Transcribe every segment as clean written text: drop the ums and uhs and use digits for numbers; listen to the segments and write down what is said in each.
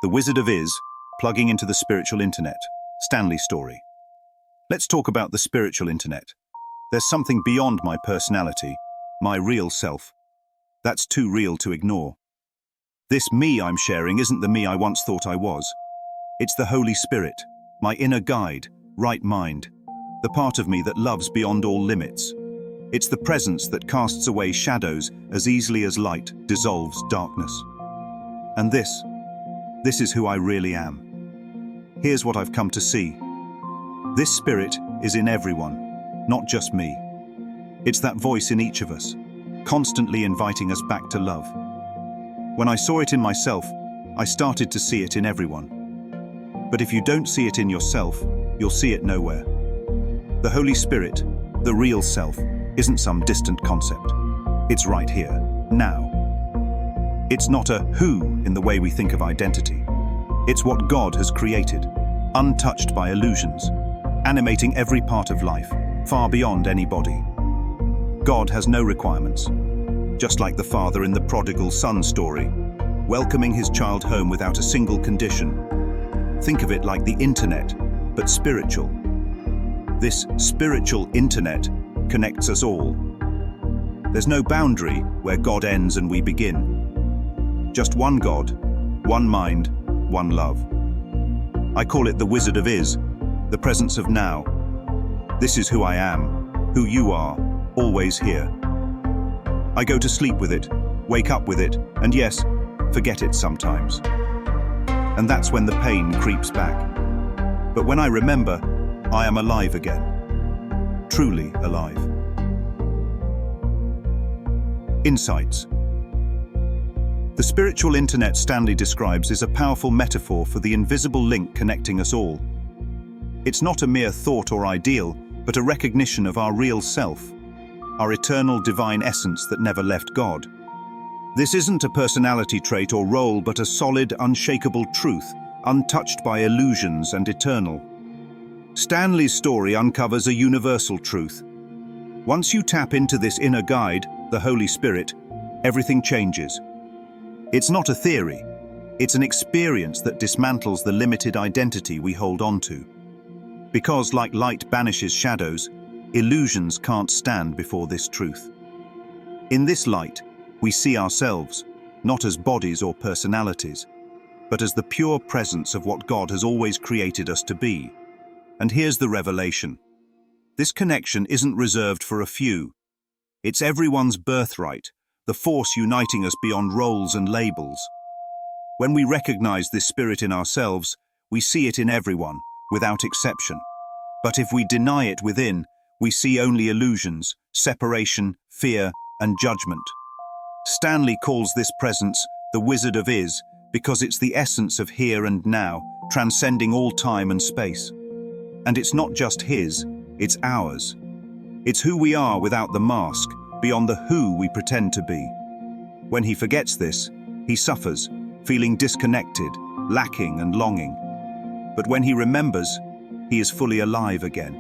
The Wizard of Iz, plugging into the spiritual internet. Stanley story. Let's talk about the spiritual internet. There's something beyond my personality, my real self. That's too real to ignore. This me I'm sharing isn't the me I once thought I was. It's the Holy Spirit, my inner guide, right mind, the part of me that loves beyond all limits. It's the presence that casts away shadows as easily as light dissolves darkness. And this is who I really am. Here's what I've come to see. This spirit is in everyone, not just me. It's that voice in each of us, constantly inviting us back to love. When I saw it in myself, I started to see it in everyone. But if you don't see it in yourself, you'll see it nowhere. The Holy Spirit, the real self, isn't some distant concept. It's right here, now. It's not a who in the way we think of identity. It's what God has created, untouched by illusions, animating every part of life, far beyond any body. God has no requirements, just like the father in the prodigal son story, welcoming his child home without a single condition. Think of it like the internet, but spiritual. This spiritual internet connects us all. There's no boundary where God ends and we begin. Just one God, one mind, one love. I call it the Wizard of Iz, the presence of now. This is who I am, who you are, always here. I go to sleep with it, wake up with it, and yes, forget it sometimes. And that's when the pain creeps back. But when I remember, I am alive again. Truly alive. Insights. The spiritual internet Stanley describes is a powerful metaphor for the invisible link connecting us all. It's not a mere thought or ideal, but a recognition of our real self, our eternal divine essence that never left God. This isn't a personality trait or role, but a solid, unshakable truth, untouched by illusions and eternal. Stanley's story uncovers a universal truth. Once you tap into this inner guide, the Holy Spirit, everything changes. It's not a theory, it's an experience that dismantles the limited identity we hold on to. Because, like light banishes shadows, illusions can't stand before this truth. In this light, we see ourselves, not as bodies or personalities, but as the pure presence of what God has always created us to be. And here's the revelation. This connection isn't reserved for a few. It's everyone's birthright, the force uniting us beyond roles and labels. When we recognize this spirit in ourselves, we see it in everyone, without exception. But if we deny it within, we see only illusions, separation, fear, and judgment. Stanley calls this presence the Wizard of Iz because it's the essence of here and now, transcending all time and space. And it's not just his, it's ours. It's who we are without the mask, beyond the who we pretend to be. When he forgets this, he suffers, feeling disconnected, lacking and longing. But when he remembers, he is fully alive again.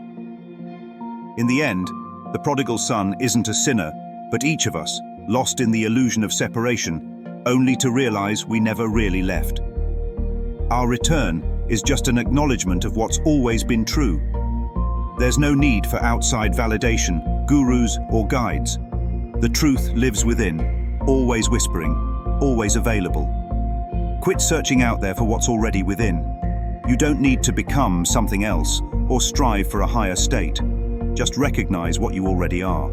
In the end, the prodigal son isn't a sinner, but each of us, lost in the illusion of separation, only to realize we never really left. Our return is just an acknowledgement of what's always been true. There's no need for outside validation, gurus or guides. The truth lives within, always whispering, always available. Quit searching out there for what's already within. You don't need to become something else or strive for a higher state. Just recognize what you already are.